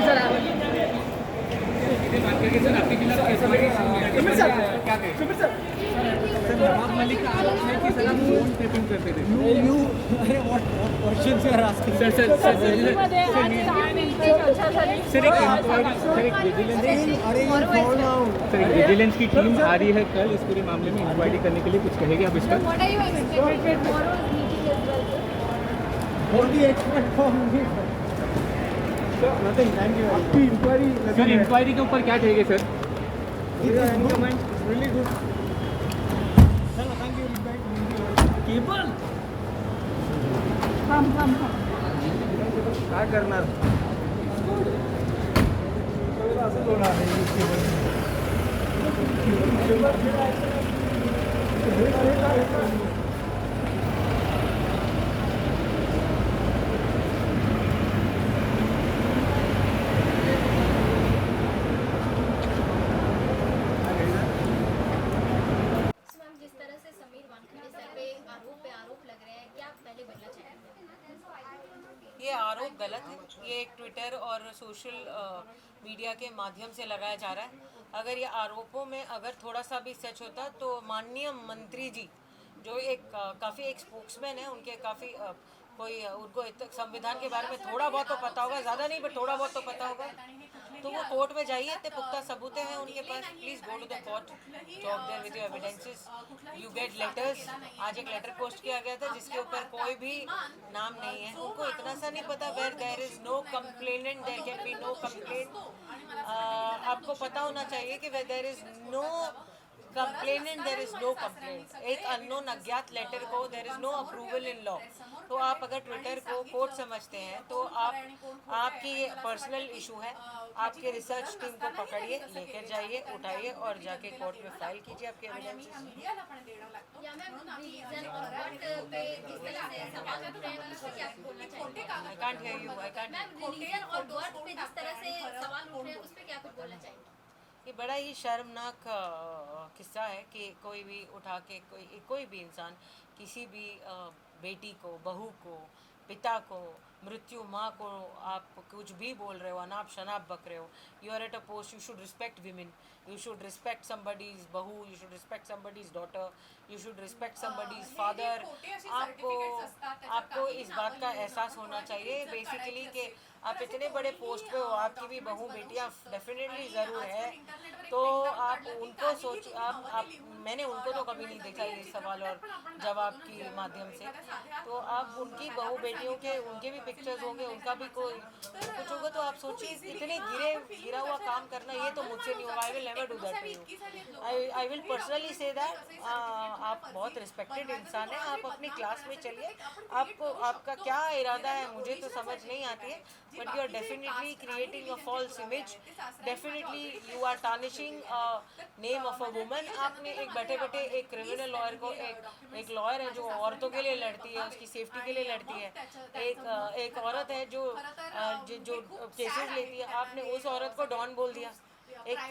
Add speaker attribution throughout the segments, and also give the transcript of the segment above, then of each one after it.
Speaker 1: Sir आपके खिलाफ ऐसा क्या कहें सर नवाज मलिक का आरोप है कि सर आप फोन टैपिंग करते थे you are what questions you are asking sir एक विजिलेंस की टीम आ रही है कल इस पूरे मामले में इंक्वायरी करने के लिए कुछ कहेंगे आप इस पर सर इंक्वायरी के ऊपर क्या कहेंगे सर केबल काय करणार असं होणार
Speaker 2: ये आरोप गलत है। ये एक ट्विटर और सोशल मीडिया के माध्यम से लगाया जा रहा है। अगर ये आरोपों में अगर थोड़ा सा भी सच होता तो माननीय मंत्री जी जो एक काफ़ी एक स्पोक्समैन है, उनके काफ़ी कोई उनको संविधान के बारे में थोड़ा बहुत तो पता होगा, ज़्यादा नहीं बट थोड़ा बहुत तो पता होगा, तो वो कोर्ट में जाइए, इतने पुख्ता सबूत हैं उनके पास। Please go to the court, talk there with your evidences, you get letters. आज एक लेटर पोस्ट किया गया था जिसके ऊपर कोई भी नाम नहीं है। उनको इतना सा नहीं पता where there is no complainant there can be no complaint. आपको पता होना चाहिए कि where there is no complainant there is no complaint. एक अननोन अज्ञात लेटर को there is no approval in law. तो आप अगर ट्विटर को कोर्ट समझते हैं तो आपकी ये पर्सनल इशू है। आपके रिसर्च टीम को पकड़िए, लेकर जाइए, उठाइए और जाके कोर्ट में फाइल कीजिए आपके evidences. I can't hear you, I can't. ये बड़ा ही शर्मनाक किस्सा है कि कोई भी उठा के कोई भी इंसान किसी भी बेटी को, बहू को, पिता को, मृत्यु माँ को आप कुछ भी बोल रहे हो, अनाप शनाप बक रहे हो। You are at a post, you should respect women, you should respect somebody's बहू, you should respect somebody's daughter, you should respect somebody's father. आपको इस बात का एहसास होना चाहिए बेसिकली कि आप इतने बड़े पोस्ट पे हो, आपकी भी बहू बेटियाँ डेफिनेटली ज़रूर है, तो आप उनको मैंने उनको तो कभी नहीं देखा ये सवाल और जवाब के माध्यम से। तो आप उनकी बहू बेटियों के उनके भी पिक्चर्स होंगे, उनका भी कोई कुछ होगा, तो आप सोचिए इतने गिरा हुआ काम करना, ये तो मुझसे नहीं होगा। I will never do that to you. I will personally say that आप बहुत रिस्पेक्टेड इंसान हैं, आप अपनी क्लास में चलिए। आपका क्या इरादा है मुझे तो समझ नहीं आती है, but you are definitely creating a false image, definitely you are tarnishing name of a woman. आपने एक बैठे एक क्रिमिनल लॉयर को, एक लॉयर है जो औरतों के लिए लड़ती है, उसकी सेफ्टी के लिए लड़ती है, एक औरत है जो केसेस लेती है, आपने उस औरत को डॉन बोल दिया।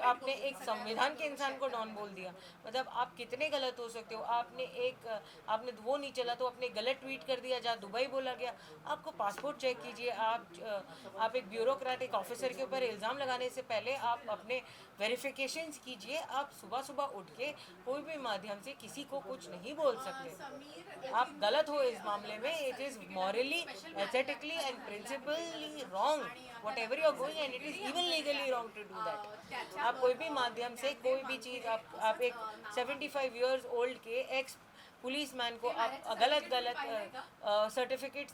Speaker 2: आपने एक संविधान के इंसान को डॉन बोल दिया। मतलब आप कितने गलत हो सकते हो। आपने वो नहीं चला तो आपने गलत ट्वीट कर दिया जहाँ दुबई बोला गया। आपको पासपोर्ट चेक कीजिए। आप एक ब्यूरोक्रेटिक ऑफिसर के ऊपर इल्ज़ाम लगाने से पहले आप अपने वेरिफिकेशंस कीजिए। आप सुबह सुबह उठ के कोई भी माध्यम से किसी को कुछ नहीं बोल सकते। आप गलत हो इस मामले में। It is morally, ethically and principally wrong whatever you are going, and it is even legally wrong to do that. आप कोई भी माध्यम से कोई भी चीज़ आप एक 75 years old के एक्स पुलिस मैन को आप गलत सर्टिफिकेट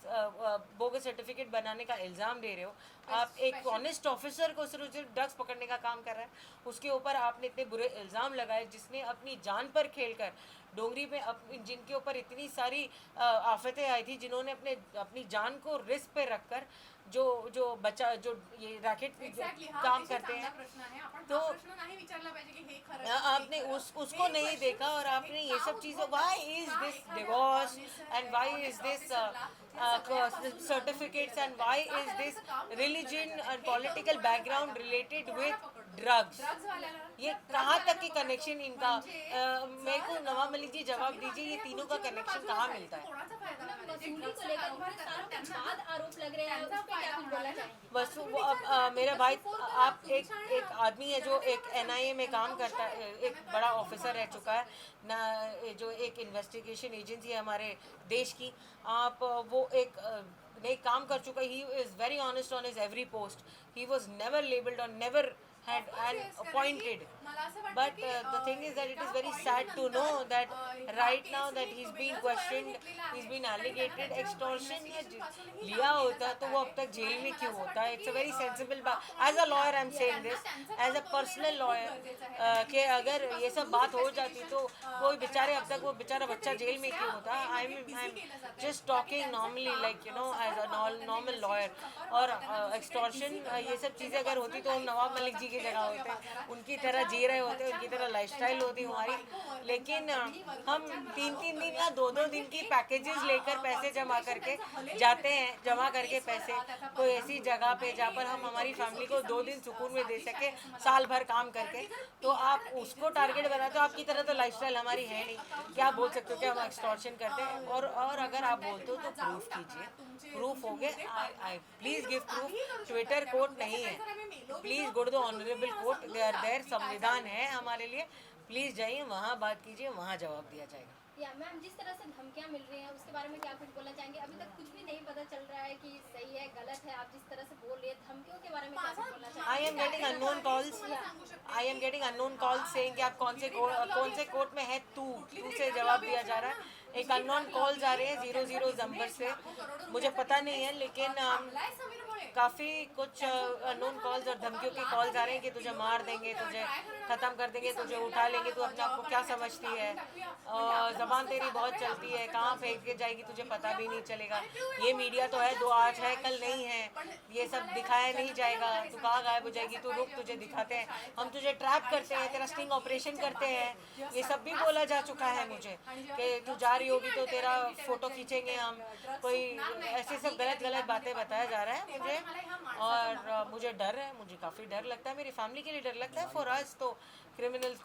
Speaker 2: बोगस सर्टिफिकेट बनाने का इल्ज़ाम दे रहे हो। आप एक ऑनेस्ट ऑफिसर को सिर्फ ड्रग्स पकड़ने का काम कर रहा है, उसके ऊपर आपने इतने बुरे इल्ज़ाम लगाए, जिसने अपनी जान पर खेलकर डोंगरी में जिनके ऊपर इतनी सारी आफतें आई थी, जिन्होंने अपनी जान को रिस्क पे रखकर जो ये रैकेट काम करते हैं, तो आपने उसको नहीं देखा और आपने ये सब चीज़ें, why is this divorce and why is this certificates and why is this religion and political background related with drugs, ये कहाँ तक की कनेक्शन इनका, मेरे को नवाब मलिक जी जवाब दीजिए, ये तीनों का कनेक्शन कहाँ मिलता है?
Speaker 3: वसूली को लेकर इतने सालों के बाद आरोप लग रहे हैं, उस पे क्या कुछ बोलना चाहेंगे?
Speaker 2: बस वो अब मेरा भाई, आप एक आदमी है जो एक NIA में काम करता है, एक बड़ा ऑफिसर रह चुका है ना, जो एक इन्वेस्टिगेशन एजेंसी है हमारे देश की, आप वो एक काम कर चुका है। He is very honest on his every post, he was never labelled और never had and appointed, but the thing is that it is very sad to know that right now that he's being questioned, he's been alleged extortion, या लिया होता तो वो अब तक jail में क्यों होता है? It's a very sensible बात, as a lawyer I'm saying this, as a personal lawyer, कि अगर ये सब बात हो जाती तो कोई बेचारे अब तक वो बेचारा बच्चा जेल में क्यों होता? I'm just talking normally, like you know, as a normal lawyer, और extortion ये सब चीज़ें अगर होती तो हम नवाब मलिक जी की जगह होते, उनकी तरह जी रहे होते, उनकी तरह लाइफस्टाइल होती हमारी। लेकिन हम 3-3 दिन या 2-2 दिन की पैकेजेस लेकर पैसे जमा करके जाते हैं, जमा करके पैसे कोई ऐसी जगह पे जहाँ पर हम हमारी फैमिली को 2 दिन सुकून में दे सके साल भर काम करके, तो आप उसको टारगेट बनाते हो। आपकी तरह तो लाइफस्टाइल हमारी है नहीं कि आप बोल सकते हो कि हम एक्सटॉर्शन करते हैं, और अगर आप बोलते हो तो प्रूफ कीजिए, प्रूफ हो गए, I please give proof. Twitter court नहीं है, please go to the honourable court, they are there, संविधान है हमारे लिए, प्लीज़ जाइए वहाँ बात कीजिए, वहाँ जवाब दिया जाएगा।
Speaker 3: या मैम, जिस तरह से धमकियां मिल रही हैं उसके बारे में क्या कुछ बोलना चाहेंगे? अभी तक कुछ भी नहीं पता चल रहा है कि सही है गलत है, आप जिस तरह से बोल रही है धमकियों के बारे में क्या कुछ बोलना चाहेंगे?
Speaker 2: I am getting unknown calls saying कि आप कौन से कोर्ट में है, तू से जवाब दिया जा रहा है। एक अननोन कॉल्स आ रहे हैं 00 नंबर से, मुझे पता नहीं है, लेकिन काफ़ी कुछ अननोन कॉल्स और धमकियों के कॉल्स आ रहे हैं कि तुझे मार देंगे, तुझे ख़त्म कर देंगे, तुझे उठा लेंगे, तू अपने आप को क्या समझती है, ज़बान तेरी बहुत चलती है, कहाँ फेंक के जाएगी तुझे पता भी नहीं चलेगा। ये मीडिया तो है, दो आज है कल नहीं है, ये सब दिखाया नहीं जाएगा, तू कहाँ गायब हो जाएगी, तू रुक, तुझे दिखाते हैं, हम तुझे ट्रैप करते हैं, तेरा स्टिंग ऑपरेशन करते हैं, ये सब भी बोला जा चुका है मुझे कि तू जा रही होगी तो तेरा फ़ोटो खींचेंगे हम, कोई ऐसे सब गलत बातें बताया जा रहा है मुझे, और मुझे डर है, मुझे काफ़ी डर लगता है, मेरी फैमिली के लिए डर लगता है। फॉर अस तो क्रिमिनल्स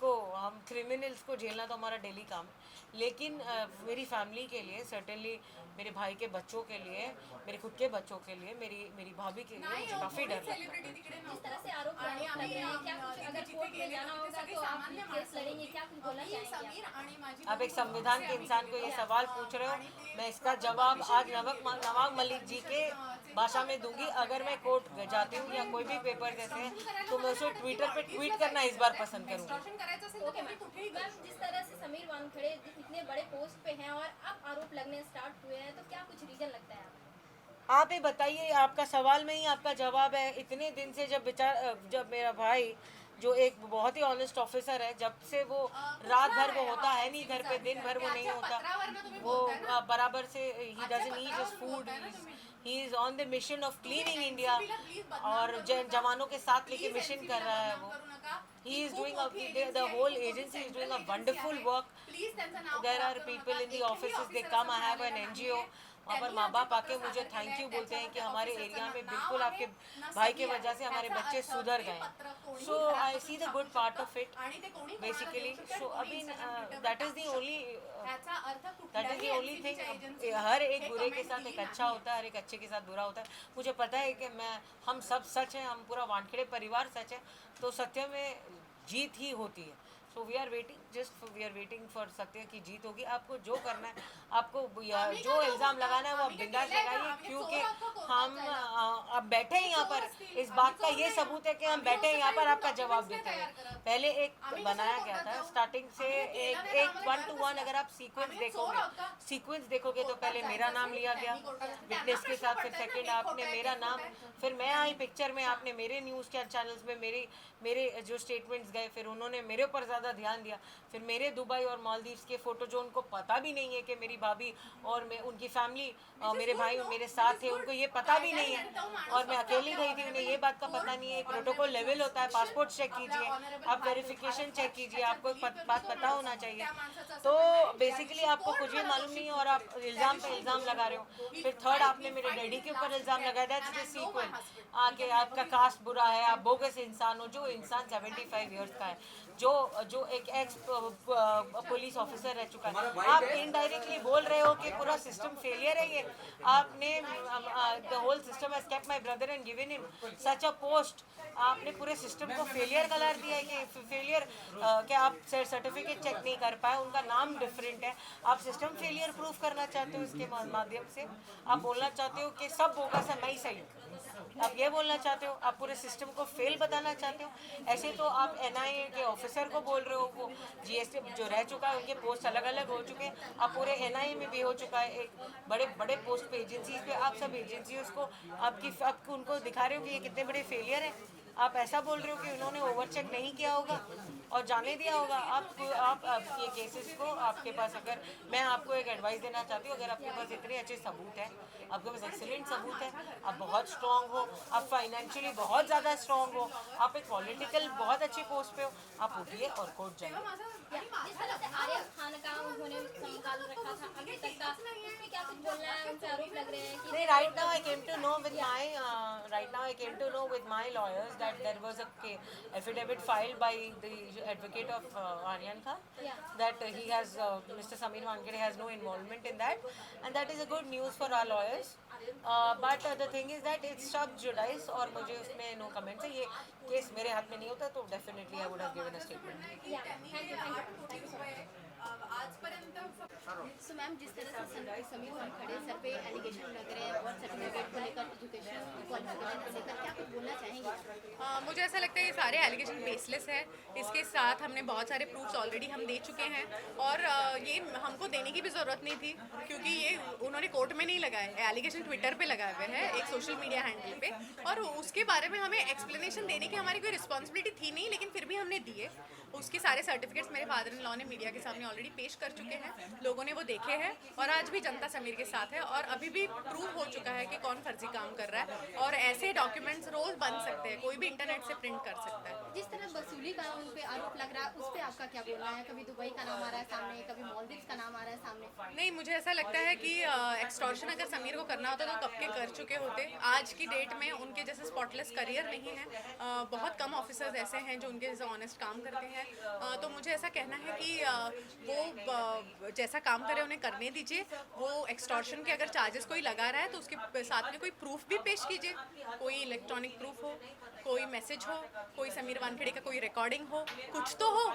Speaker 2: को झेलना तो हमारा डेली काम है, लेकिन मेरी फैमिली के लिए सर्टेनली, मेरे भाई के बच्चों के लिए, मेरे खुद के बच्चों के लिए, मेरी भाभी के लिए मुझे काफ़ी डर लगता है।
Speaker 3: जिस तरह से आरोप लग रहे हैं, क्या कुछ अगर कोर्ट में जाना होगा तो आप केस लड़ेंगे, क्या कुछ बोलना चाहेंगे?
Speaker 2: आप एक संविधान के इंसान को ये सवाल पूछ रहे हो, मैं इसका जवाब आज नवाब मलिक जी के भाषा में दूंगी। अगर मैं कोर्ट जाती हूँ या कोई भी पेपर देते हैं तो मैं उसे ट्विटर पे ट्वीट करना इस बार पसंद करूँगी।
Speaker 3: ओके मैम, जिस तरह से समीर वानखेड़े इतने बड़े पोस्ट पे हैं और अब आरोप लगने स्टार्ट हुए हैं, तो क्या कुछ रीजन लगता है आपको?
Speaker 2: आप ही बताइए, आपका सवाल में ही आपका जवाब है। इतने दिन से जब मेरा भाई जो एक बहुत ही ऑनेस्ट ऑफिसर है, जब से वो रात भर वो होता है नहीं घर पे, दिन भर वो नहीं होता, वो बराबर से he doesn't eat his food, he is on the mission of cleaning India, और जवानों के साथ लेके मिशन कर रहा है वो। He is doing the whole agency is doing a wonderful work. There are people in the offices, they come, I have an NGO, वहाँ पर माँ बाप आके मुझे थैंक यू बोलते हैं कि हमारे एरिया में बिल्कुल आपके भाई के वजह से हमारे बच्चे सुधर गए। So I see the good part of it basically. So अभी that is the only thing. हर एक बुरे के साथ एक अच्छा होता है, हर एक अच्छे के साथ बुरा होता है। मुझे पता है कि हम सब सच हैं, हम पूरा वानखेड़े परिवार सच है, तो सत्य में जीत ही होती है। So we are waiting for सत्य की जीत होगी। आपको जो करना है, आपको जो इल्ज़ाम लगाना है वो आप बिंदास लगाइए, क्योंकि हम अब बैठे हैं यहाँ पर। इस बात का ये सबूत है कि हम बैठे हैं यहाँ पर, आपका जवाब देते हैं। पहले एक बनाया गया था स्टार्टिंग से, एक 1-to-1 अगर आप सीक्वेंस देखोगे तो पहले मेरा नाम लिया गया विटनेस के साथ, फिर सेकेंड आपने मेरा नाम, फिर मैं आई पिक्चर में, आपने मेरे न्यूज़ चैनल्स में मेरे जो स्टेटमेंट्स गए, फिर उन्होंने मेरे ऊपर ज़्यादा ज़्यादा ध्यान दिया। फिर मेरे दुबई और मालदीव्स के फ़ोटो जो उनको पता भी नहीं है कि मेरी भाभी और मैं उनकी फैमिली मेरे भाई मेरे साथ थे, उनको ये पता भी नहीं है और मैं अकेली गई थी, उन्हें ये बात का पता नहीं है। प्रोटोकॉल लेवल होता है, पासपोर्ट चेक कीजिए, आप वेरिफिकेशन चेक कीजिए, आपको एक बात पता होना चाहिए। तो बेसिकली आपको कुछ भी मालूम नहीं है और आप इल्ज़ाम पे इल्ज़ाम लगा रहे हो। फिर थर्ड आपने मेरे डैडी के ऊपर इल्ज़ाम लगाया, दैट्स द सीक्वल, आके आपका कास्ट बुरा है, आप बोगस इंसान हो। जो इंसान 75 ईयर्स का है, जो एक एक्स पुलिस ऑफिसर रह चुका है, आप इनडायरेक्टली बोल रहे हो कि पूरा सिस्टम फेलियर है। ये आपने the whole system has kept my brother and given him such a post. आपने पूरे सिस्टम को फेलियर करार दिया है कि फेलियर कि आप सर्टिफिकेट चेक नहीं कर पाए, उनका नाम डिफरेंट है। आप सिस्टम फेलियर प्रूफ करना चाहते हो इसके माध्यम से। आप बोलना चाहते हो कि सब बोगस है, मैं ही सही, आप ये बोलना चाहते हो, आप पूरे सिस्टम को फेल बताना चाहते हो। ऐसे तो आप एनआईए के ऑफिसर को बोल रहे हो, वो जीएसटी जो रह चुका है, उनके पोस्ट अलग अलग हो चुके हैं। आप पूरे एनआईए में भी हो चुका है, एक बड़े बड़े पोस्ट पे एजेंसीज पे, आप सब एजेंसीज को आपकी उनको दिखा रहे हो कि ये कितने बड़े फेलियर हैं। आप ऐसा बोल रहे हो कि उन्होंने ओवरचेक नहीं किया होगा और जाने दिया होगा। आप ये केसेस को, आपके पास अगर मैं आपको एक एडवाइस देना चाहती हूँ, अगर आपके पास इतने अच्छे सबूत हैं, आपके पास एक्सीलेंट सबूत है, आप बहुत स्ट्रॉन्ग हो, आप फाइनेंशियली बहुत ज़्यादा स्ट्रॉन्ग हो, आप एक पॉलिटिकल बहुत अच्छी पोस्ट पे हो, आप उठिए और कोर्ट जाइए।
Speaker 3: जिस तरह से आर्यन खान का उन्होंने संगाल रखा था अभी तक का, उसमें क्या कुछ बोलना है? उनसे आरोप लग रहे हैं कि
Speaker 2: नहीं, right now I came to know with my lawyers that there was a affidavit filed by the advocate of Aryan Khan, that he has Mr. Samir Wankhede has no involvement in that, and that is a good news for our lawyers. But the thing is that it's sub judice और मुझे उसमें no comments है। ये case मेरे हाथ में नहीं होता तो definitely I would have given a statement.
Speaker 3: Thank you so much. So ma'am, जिस तरह से समीर वानखेड़े सर पे एलिगेशन लग रहे हैं और सर्टिफिकेट को लेकर, एजुकेशन क्वालिफिकेशन को लेकर, क्या कुछ बोलना चाहेंगे?
Speaker 4: मुझे ऐसा लगता है ये सारे एलिगेशन बेसलेस है। इसके साथ हमने बहुत सारे प्रूफ्स ऑलरेडी हम दे चुके हैं और ये हमको देने की भी ज़रूरत नहीं थी, क्योंकि ये उन्होंने कोर्ट में नहीं लगाए, एलिगेशन ट्विटर पे लगाए हुए हैं एक सोशल मीडिया हैंडल पे, और उसके बारे में हमें एक्सप्लेनेशन देने की हमारी कोई रिस्पॉन्सिबिलिटी थी नहीं, लेकिन फिर भी हमने दिए। उसके सारे सर्टिफिकेट्स मेरे फादर इन लॉ ने मीडिया के सामने ऑलरेडी पेश कर चुके हैं, लोगों ने वो देखे हैं और आज भी जनता समीर के साथ है और अभी भी प्रूव हो चुका है कि कौन फर्जी काम कर रहा है। और ऐसे डॉक्यूमेंट्स रोज बन सकते हैं, कोई भी इंटरनेट से प्रिंट कर सकता है।
Speaker 3: जिस तरह वसूली का उन पे आरोप लग रहा है, उस पे आपका क्या बोलना है? कभी दुबई का नाम आ रहा है सामने, कभी मालदीव्स का नाम आ रहा है सामने।
Speaker 4: नहीं, मुझे ऐसा लगता है कि एक्सटॉर्शन अगर समीर को करना होता तो कब के कर चुके होते। आज की डेट में उनके जैसे स्पॉटलेस करियर नहीं है, बहुत कम ऑफिसर्स ऐसे हैं जो उनके जैसे ऑनेस्ट काम करते हैं। तो मुझे ऐसा कहना है कि वो जैसा काम करे उन्हें करने दीजिए। वो एक्सटॉर्शन के अगर चार्जेस कोई लगा रहा है तो उसके साथ में कोई प्रूफ भी पेश कीजिए, कोई इलेक्ट्रॉनिक प्रूफ हो, कोई मैसेज हो, कोई समीर वानखेड़े का कोई रिकॉर्डिंग हो, कुछ तो हो।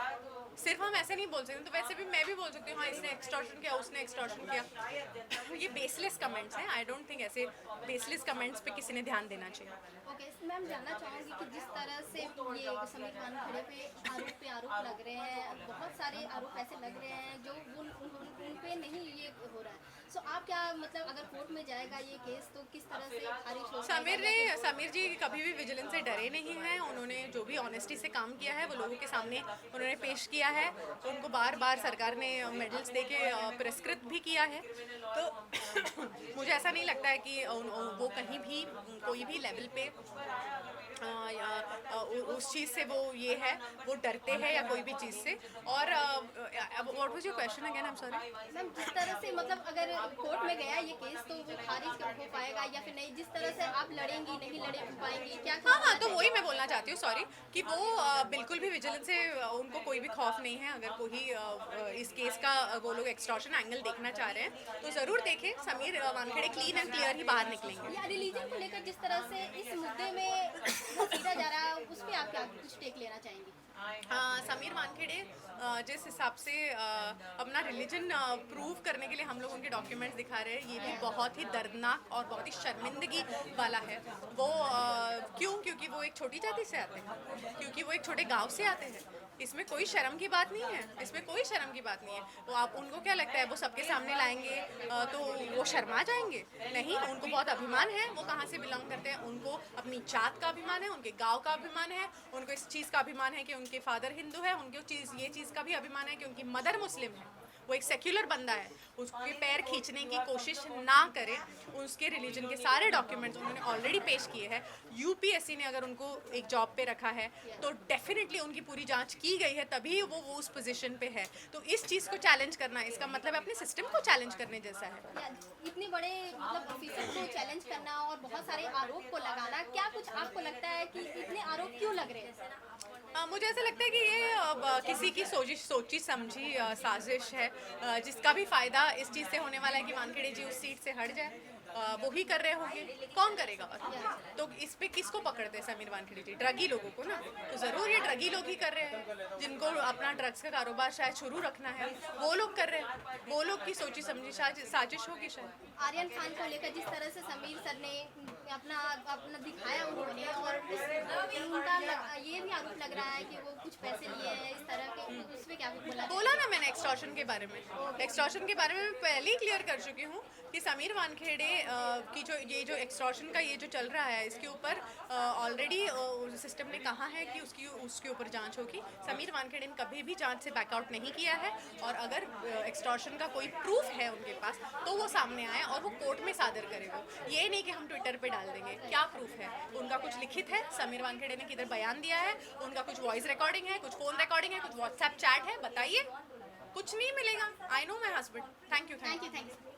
Speaker 4: सिर्फ हम ऐसे नहीं बोल सकते। तो वैसे भी मैं भी बोल सकती हूँ हाँ इसने एक्सटॉर्शन किया, उसने एक्सटॉर्शन किया। ये बेसलेस कमेंट्स हैं। आई डोंट थिंक ऐसे बेसलेस कमेंट्स पे किसी ने ध्यान देना चाहिए।
Speaker 3: ओके मैम, जानना चाहूँगी कि जिस तरह से ये समीर वानखेड़े पे आरोप लग रहे हैं, बहुत सारे आरोप ऐसे लग रहे हैं जो उन पे नहीं ये हो रहा है। सो आप क्या मतलब अगर कोर्ट में जाएगा ये केस तो किस तरह से खारिज हो?
Speaker 4: समीर जी कभी भी विजिलेंस से डरे नहीं हैं। उन्होंने जो भी ऑनेस्टी से काम किया है वो लोगों के सामने उन्होंने पेश किया है। तो उनको बार बार सरकार ने मेडल्स दे के पुरस्कृत भी किया है। तो मुझे ऐसा नहीं लगता है कि वो कहीं भी कोई भी लेवल पे या उस चीज़ से वो ये है वो डरते हैं या कोई भी चीज़ से। और what was your question again? I am sorry
Speaker 3: ma'am, जिस तरह से मतलब अगर कोर्ट में गया ये केस तो वो खारिज हो पाएगा या फिर नहीं? जिस तरह से आप लड़ेंगी, नहीं लड़ पाएंगी, क्या?
Speaker 4: हाँ, तो वही मैं बोलना चाहती हूँ, सॉरी, कि वो बिल्कुल भी विजिलेंस से उनको कोई भी खौफ नहीं है। अगर कोई इस केस का वो लोग एक्सटॉर्शन एंगल देखना चाह रहे हैं तो ज़रूर देखें। Sameer Wankhede clean and clear ही बाहर निकलेंगे।
Speaker 3: या रिलीजन को लेकर जिस तरह से इस मुद्दे में सीधा जा रहा है, उस पर आप क्या कुछ टेक लेना चाहेंगी?
Speaker 4: समीर वानखेड़े जिस हिसाब से अपना रिलीजन प्रूव करने के लिए हम लोग उनके डॉक्यूमेंट्स दिखा रहे हैं, ये भी बहुत ही दर्दनाक और बहुत ही शर्मिंदगी वाला है। वो क्योंकि वो एक छोटी जाति से आते हैं, क्योंकि वो एक छोटे गांव से आते हैं। इसमें कोई शर्म की बात नहीं है, इसमें कोई शर्म की बात नहीं है। तो आप उनको क्या लगता है वो सबके सामने लाएंगे तो वो शर्मा जाएंगे? नहीं, उनको बहुत अभिमान है वो कहाँ से बिलोंग करते हैं। उनको अपनी जात का अभिमान है, उनके गांव का अभिमान है, उनको इस चीज़ का अभिमान है कि उनके उनके फादर हिंदू है, उनको ये चीज़ का भी अभिमान है कि उनकी मदर मुस्लिम है, वो एक सेक्युलर बंदा है, उसके पैर खींचने की कोशिश ना करें। उसके रिलीजन के सारे डॉक्यूमेंट्स उन्होंने ऑलरेडी पेश किए हैं। यूपीएससी ने अगर उनको एक जॉब पे रखा है तो डेफिनेटली उनकी पूरी जांच की गई है, तभी वो उस पोजीशन पे है। तो इस चीज़ को चैलेंज करना, इसका मतलब अपने सिस्टम को चैलेंज करने जैसा है।
Speaker 3: या इतने बड़े मतलब ऑफिसर को चैलेंज करना और बहुत सारे आरोप को लगाना, क्या कुछ आपको लगता है कि इतने आरोप क्यों लग रहे हैं?
Speaker 4: मुझे ऐसा लगता है कि ये किसी की सोची समझी साजिश है, जिसका भी फ़ायदा इस चीज़ से होने वाला है कि वानखेड़े जी उस सीट से हट जाए। वो ही कर रहे होंगे, कौन करेगा और? तो इस पे किसको पकड़ते हैं समीर वानखेड़े जी? ड्रगी लोगों को ना। तो ज़रूर ये ड्रगी लोग ही कर रहे हैं, जिनको अपना ड्रग्स का कारोबार शायद शुरू रखना है, वो लोग कर रहे हैं। वो लोग की सोची समझी साजिश होगी शायद।
Speaker 3: आर्यन खान को लेकर जिस तरह से समीर सर ने अपना दिखाया उन्होंने, और उनका ये भी आरोप लग रहा है कि वो कुछ पैसे लिए हैं इस तरह के, उस पर क्या कुछ
Speaker 4: बोला ना मैंने एक्सटॉर्शन के बारे में। एक्सटॉर्शन के बारे में मैं पहले ही क्लियर कर चुकी हूँ कि समीर वानखेड़े की जो एक्सटॉर्शन का ये जो चल रहा है, इसके ऊपर ऑलरेडी सिस्टम ने कहा है कि उसके ऊपर जांच होगी। समीर वानखेड़े ने कभी भी जांच से बैकआउट नहीं किया है, और अगर एक्सटॉर्शन का कोई प्रूफ है उनके पास तो वो सामने आए और वो कोर्ट में सादर करे। वो ये नहीं कि हम ट्विटर पे डाल देंगे। क्या प्रूफ है? उनका कुछ लिखित है? समीर वानखेड़े ने किधर बयान दिया है? उनका कुछ वॉइस रिकॉर्डिंग है, कुछ फ़ोन रिकॉर्डिंग है, कुछ व्हाट्सएप चैट है? बताइए। कुछ नहीं मिलेगा। I know my husband. Thank you.
Speaker 3: Thank you.